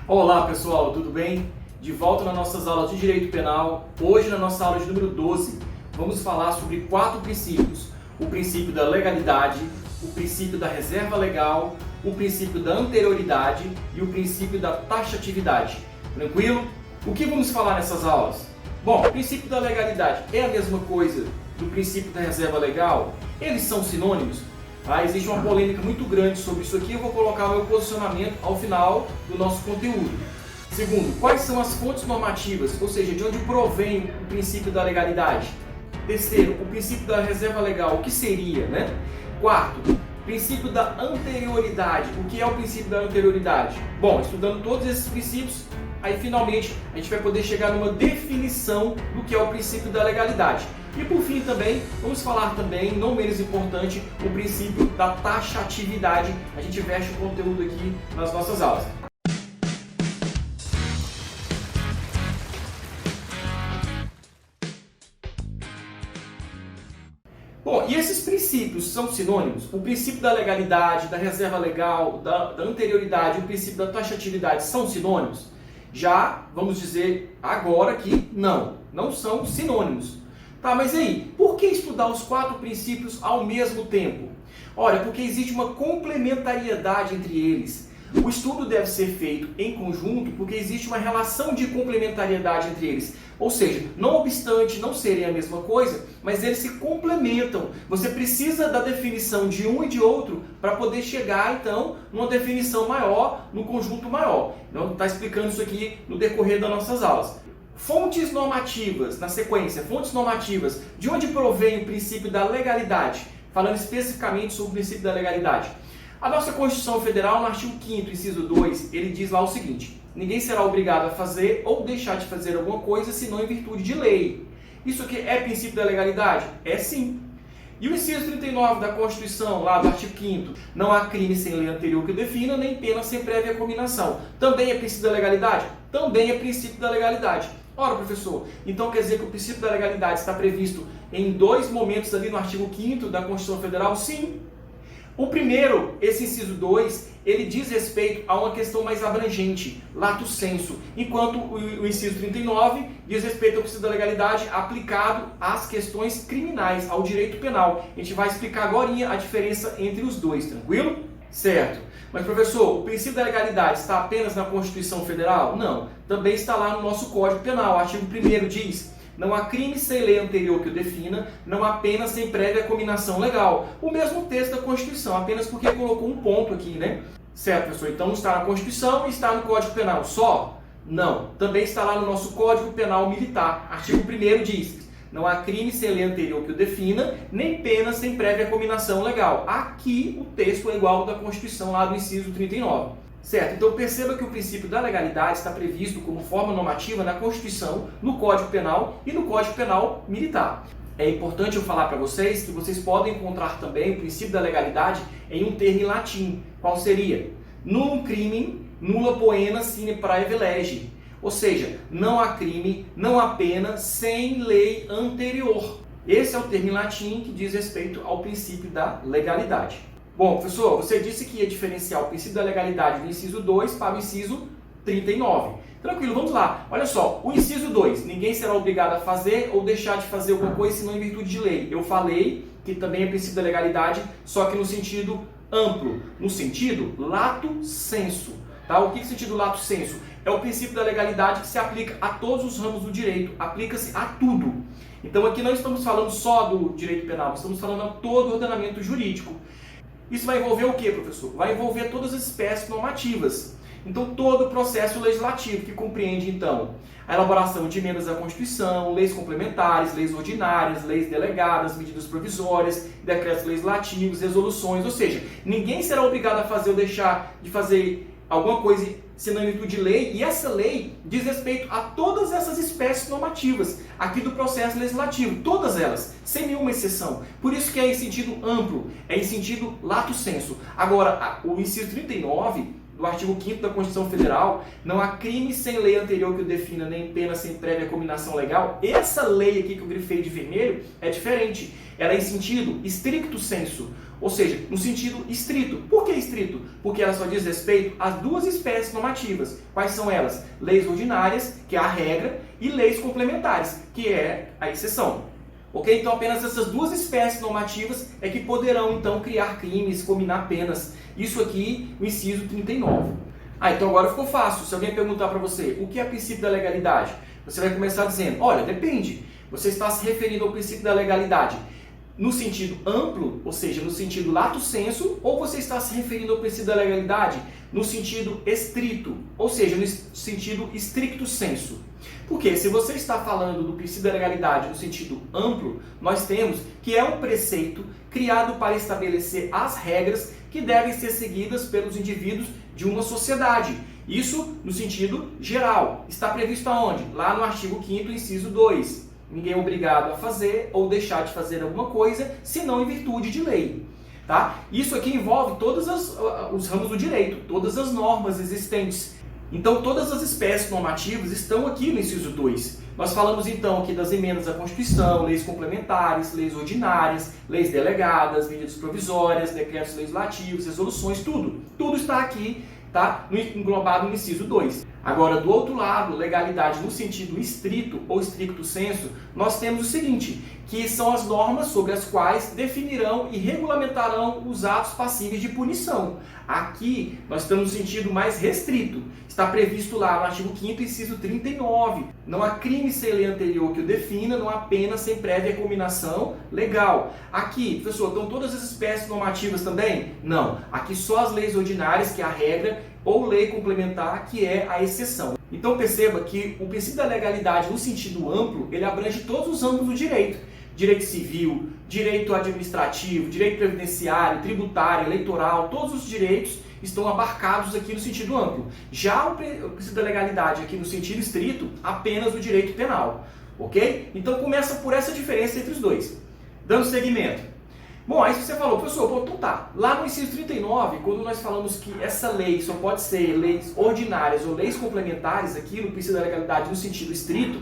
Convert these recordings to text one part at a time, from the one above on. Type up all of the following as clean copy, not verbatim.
Olá pessoal, tudo bem? De volta nas nossas aulas de Direito Penal. Hoje, na nossa aula de número 12, vamos falar sobre 4 princípios. O princípio da legalidade, o princípio da reserva legal, o princípio da anterioridade e o princípio da taxatividade. Tranquilo? O que vamos falar nessas aulas? Bom, o princípio da legalidade é a mesma coisa do princípio da reserva legal? Eles são sinônimos? Existe uma polêmica muito grande sobre isso aqui, eu vou colocar o meu posicionamento ao final do nosso conteúdo. Segundo, quais são as fontes normativas, ou seja, de onde provém o princípio da legalidade? Terceiro, o princípio da reserva legal, o que seria, né? Quarto, princípio da anterioridade. O que é o princípio da anterioridade? Bom, estudando todos esses princípios, aí finalmente a gente vai poder chegar numa definição do que é o princípio da legalidade. E por fim também, vamos falar também, não menos importante, o princípio da taxatividade. A gente veste o conteúdo aqui nas nossas aulas. Bom, e esses princípios são sinônimos? O princípio da legalidade, da reserva legal, da anterioridade, o princípio da taxatividade são sinônimos? Já vamos dizer agora que não são sinônimos. Tá, mas aí, por que estudar os 4 princípios ao mesmo tempo? Olha, porque existe uma complementariedade entre eles. O estudo deve ser feito em conjunto porque existe uma relação de complementariedade entre eles. Ou seja, não obstante não serem a mesma coisa, mas eles se complementam. Você precisa da definição de um e de outro para poder chegar, então, numa definição maior, num conjunto maior. Então, está explicando isso aqui no decorrer das nossas aulas. Fontes normativas, na sequência, fontes normativas, de onde provém o princípio da legalidade? Falando especificamente sobre o princípio da legalidade. A nossa Constituição Federal, no artigo 5º, inciso 2, ele diz lá o seguinte: ninguém será obrigado a fazer ou deixar de fazer alguma coisa senão em virtude de lei. Isso aqui é princípio da legalidade? É sim. E o inciso 39 da Constituição, lá do artigo 5º, não há crime sem lei anterior que o defina, nem pena sem prévia cominação. Também é princípio da legalidade? Também é princípio da legalidade. Ora, professor, então quer dizer que o princípio da legalidade está previsto em 2 momentos ali no artigo 5º da Constituição Federal? Sim. O primeiro, esse inciso 2, ele diz respeito a uma questão mais abrangente, lato sensu, enquanto o inciso 39 diz respeito ao princípio da legalidade aplicado às questões criminais, ao direito penal. A gente vai explicar agora a diferença entre os dois, tranquilo? Certo. Mas, professor, o princípio da legalidade está apenas na Constituição Federal? Não. Também está lá no nosso Código Penal. O artigo 1º diz: não há crime sem lei anterior que o defina, não há pena sem prévia cominação legal. O mesmo texto da Constituição, apenas porque colocou um ponto aqui, né? Certo, professor? Então está na Constituição e está no Código Penal só? Não. Também está lá no nosso Código Penal Militar. Artigo 1º diz: não há crime sem lei anterior que o defina, nem pena sem prévia cominação legal. Aqui o texto é igual ao da Constituição, lá do inciso 39. Certo? Então perceba que o princípio da legalidade está previsto como forma normativa na Constituição, no Código Penal e no Código Penal Militar. É importante eu falar para vocês que vocês podem encontrar também o princípio da legalidade em um termo em latim. Qual seria? Nullum crimen, nulla poena sine praeve lege. Ou seja, não há crime, não há pena sem lei anterior. Esse é o termo em latim que diz respeito ao princípio da legalidade. Bom, professor, você disse que ia diferenciar o princípio da legalidade do inciso 2 para o inciso 39. Tranquilo, vamos lá. Olha só, o inciso 2, ninguém será obrigado a fazer ou deixar de fazer alguma coisa senão em virtude de lei. Eu falei que também é princípio da legalidade, só que no sentido amplo, no sentido lato sensu. Tá? O que é o sentido lato sensu? É o princípio da legalidade que se aplica a todos os ramos do direito, aplica-se a tudo. Então aqui não estamos falando só do direito penal, estamos falando a todo o ordenamento jurídico. Isso vai envolver o que, professor? Vai envolver todas as espécies normativas. Então todo o processo legislativo que compreende então a elaboração de emendas à Constituição, leis complementares, leis ordinárias, leis delegadas, medidas provisórias, decretos legislativos, resoluções, ou seja, ninguém será obrigado a fazer ou deixar de fazer alguma coisa senão em virtude de lei, e essa lei diz respeito a todas essas espécies normativas aqui do processo legislativo, todas elas, sem nenhuma exceção. Por isso que é em sentido amplo, é em sentido lato sensu. Agora, o inciso 39 do artigo 5º da Constituição Federal, não há crime sem lei anterior que o defina, nem pena sem prévia cominação legal, essa lei aqui que eu grifei de vermelho é diferente. Ela é em sentido stricto sensu, ou seja, no sentido estrito. Por que estrito? Porque ela só diz respeito às duas espécies normativas. Quais são elas? Leis ordinárias, que é a regra, e leis complementares, que é a exceção. Ok? Então apenas essas duas espécies normativas é que poderão então criar crimes, combinar penas. Isso aqui, o inciso 39. Então agora ficou fácil. Se alguém perguntar para você o que é princípio da legalidade, você vai começar dizendo, olha, depende. Você está se referindo ao princípio da legalidade no sentido amplo, ou seja, no sentido lato sensu, ou você está se referindo ao princípio da legalidade no sentido estrito, ou seja, no sentido stricto sensu. Porque se você está falando do princípio da legalidade no sentido amplo, nós temos que é um preceito criado para estabelecer as regras que devem ser seguidas pelos indivíduos de uma sociedade. Isso no sentido geral. Está previsto aonde? Lá no artigo 5º, inciso 2. Ninguém é obrigado a fazer ou deixar de fazer alguma coisa, senão em virtude de lei. Tá? Isso aqui envolve todos os ramos do direito, todas as normas existentes. Então, todas as espécies normativas estão aqui no inciso 2. Nós falamos então aqui das emendas à Constituição, leis complementares, leis ordinárias, leis delegadas, medidas provisórias, decretos legislativos, resoluções, tudo. Tudo está aqui, tá? Englobado no inciso 2. Agora, do outro lado, legalidade no sentido estrito ou stricto sensu, nós temos o seguinte, que são as normas sobre as quais definirão e regulamentarão os atos passíveis de punição. Aqui, nós estamos no sentido mais restrito. Está previsto lá no artigo 5º, inciso 39. Não há crime sem lei anterior que o defina, não há pena sem prévia cominação legal. Aqui, professor, estão todas as espécies normativas também? Não. Aqui só as leis ordinárias, que é a regra, ou lei complementar, que é a exceção. Então perceba que o princípio da legalidade no sentido amplo, ele abrange todos os âmbitos do direito. Direito civil, direito administrativo, direito previdenciário, tributário, eleitoral, todos os direitos estão abarcados aqui no sentido amplo. Já o princípio da legalidade aqui no sentido estrito, apenas o direito penal. Ok? Então começa por essa diferença entre os dois. Dando seguimento. Bom, aí você falou, professor, então tá, lá no inciso 39, quando nós falamos que essa lei só pode ser leis ordinárias ou leis complementares, aqui no princípio da legalidade no sentido estrito,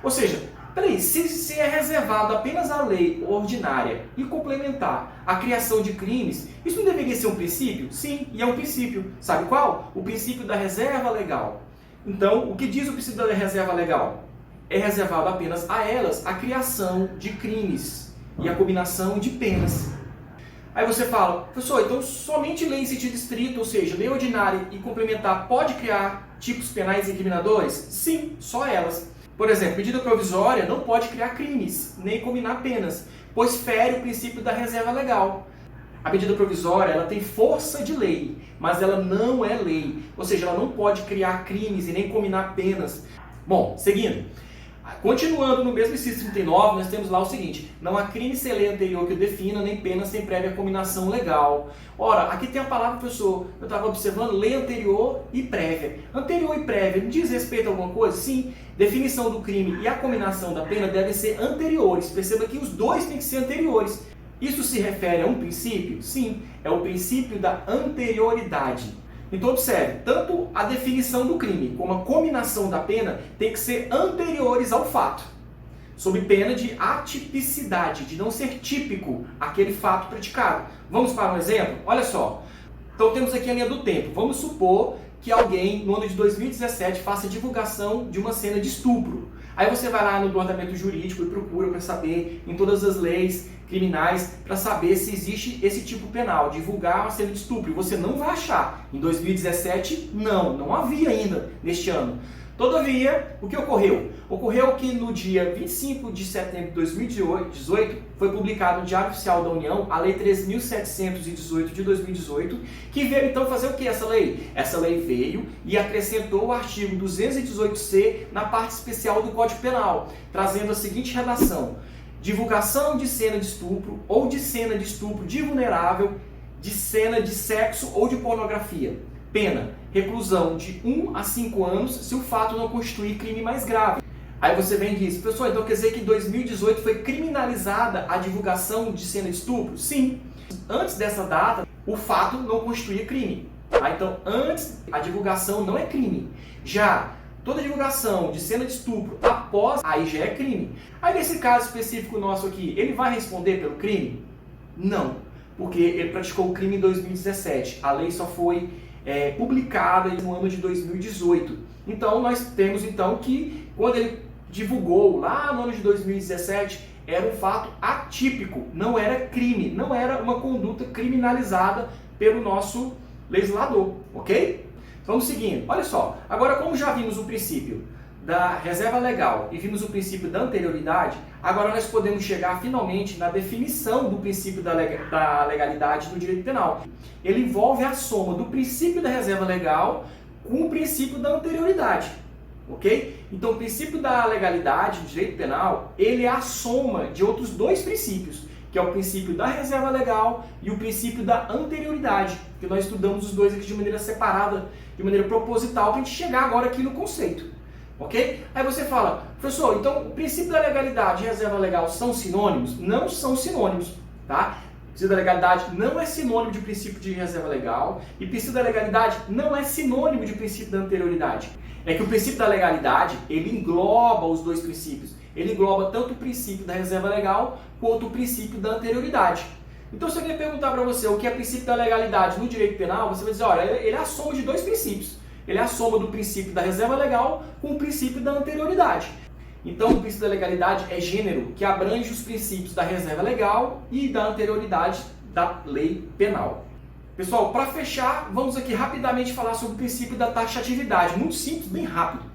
ou seja, peraí, se é reservado apenas à lei ordinária e complementar a criação de crimes, isso não deveria ser um princípio? Sim, e é um princípio. Sabe qual? O princípio da reserva legal. Então, o que diz o princípio da reserva legal? É reservado apenas a elas a criação de crimes e a combinação de penas. Aí você fala, professor, então somente lei em sentido estrito, ou seja, lei ordinária e complementar pode criar tipos penais incriminadores? Sim, só elas. Por exemplo, medida provisória não pode criar crimes, nem combinar penas, pois fere o princípio da reserva legal. A medida provisória ela tem força de lei, mas ela não é lei, ou seja, ela não pode criar crimes e nem combinar penas. Bom, seguindo. Continuando no mesmo inciso 39, nós temos lá o seguinte, não há crime sem lei anterior que o defina, nem pena sem prévia cominação legal. Ora, aqui tem a palavra, professor, eu estava observando, lei anterior e prévia. Anterior e prévia, diz respeito a alguma coisa? Sim, definição do crime e a cominação da pena devem ser anteriores. Perceba que os dois têm que ser anteriores. Isso se refere a um princípio? Sim, é o princípio da anterioridade. Então observe, tanto a definição do crime como a cominação da pena tem que ser anteriores ao fato, sob pena de atipicidade, de não ser típico aquele fato praticado. Vamos para um exemplo? Olha só, então temos aqui a linha do tempo. Vamos supor que alguém, no ano de 2017, faça divulgação de uma cena de estupro. Aí você vai lá no ordenamento jurídico e procura para saber, em todas as leis criminais, para saber se existe esse tipo penal, divulgar uma cena de estupro. E você não vai achar. Em 2017, não havia ainda neste ano. Todavia, o que ocorreu? Ocorreu que no dia 25 de setembro de 2018 foi publicado no Diário Oficial da União a Lei 3.718 de 2018, que veio então fazer o que essa lei? Essa lei veio e acrescentou o artigo 218C na parte especial do Código Penal, trazendo a seguinte redação: divulgação de cena de estupro ou de cena de estupro de vulnerável, de cena de sexo ou de pornografia. Pena, reclusão de 1 a 5 anos se o fato não constituir crime mais grave. Aí você vem e diz, professor, então quer dizer que em 2018 foi criminalizada a divulgação de cena de estupro? Sim. Antes dessa data, o fato não constituía crime. Tá? Então, antes, a divulgação não é crime. Já toda divulgação de cena de estupro após, aí já é crime. Aí nesse caso específico nosso aqui, ele vai responder pelo crime? Não, porque ele praticou o crime em 2017. A lei só foi publicada no ano de 2018. Então nós temos então que quando ele divulgou lá no ano de 2017, era um fato atípico, não era crime, não era uma conduta criminalizada pelo nosso legislador, ok? Vamos seguindo. Olha só, agora como já vimos o princípio da reserva legal e vimos o princípio da anterioridade, agora nós podemos chegar finalmente na definição do princípio da legalidade no direito penal. Ele envolve a soma do princípio da reserva legal com o princípio da anterioridade, ok? Então o princípio da legalidade no direito penal, ele é a soma de outros dois princípios, que é o princípio da reserva legal e o princípio da anterioridade, que nós estudamos os dois aqui de maneira separada, de maneira proposital, para a gente chegar agora aqui no conceito, ok? Aí você fala, professor, então o princípio da legalidade e a reserva legal são sinônimos? Não são sinônimos, tá? O princípio da legalidade não é sinônimo de princípio de reserva legal e o princípio da legalidade não é sinônimo de princípio da anterioridade. É que o princípio da legalidade, ele engloba os dois princípios. Ele engloba tanto o princípio da reserva legal quanto o princípio da anterioridade. Então, se alguém perguntar para você o que é princípio da legalidade no direito penal, você vai dizer, olha, ele é a soma de dois princípios. Ele é a soma do princípio da reserva legal com o princípio da anterioridade. Então, o princípio da legalidade é gênero que abrange os princípios da reserva legal e da anterioridade da lei penal. Pessoal, para fechar, vamos aqui rapidamente falar sobre o princípio da taxatividade. Muito simples, bem rápido.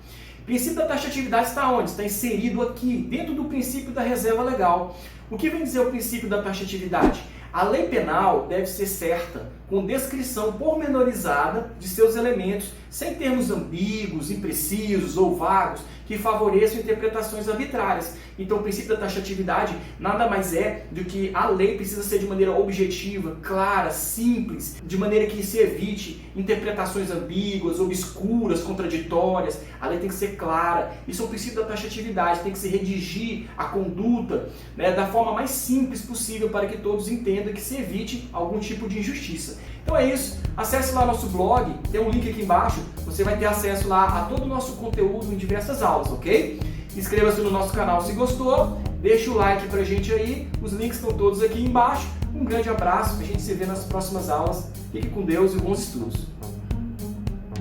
O princípio da taxatividade está onde? Está inserido aqui, dentro do princípio da reserva legal. O que vem dizer o princípio da taxatividade? A lei penal deve ser certa, com descrição pormenorizada de seus elementos, sem termos ambíguos, imprecisos ou vagos, que favoreçam interpretações arbitrárias. Então, o princípio da taxatividade nada mais é do que a lei precisa ser de maneira objetiva, clara, simples, de maneira que se evite interpretações ambíguas, obscuras, contraditórias. A lei tem que ser clara. Isso é o princípio da taxatividade, tem que se redigir a conduta, né, da forma mais simples possível para que todos entendam que se evite algum tipo de injustiça. Então é isso, acesse lá nosso blog, tem um link aqui embaixo, você vai ter acesso lá a todo o nosso conteúdo em diversas aulas, ok? Inscreva-se no nosso canal se gostou, deixa o like pra gente aí, os links estão todos aqui embaixo. Um grande abraço, a gente se vê nas próximas aulas, fique com Deus e bons estudos.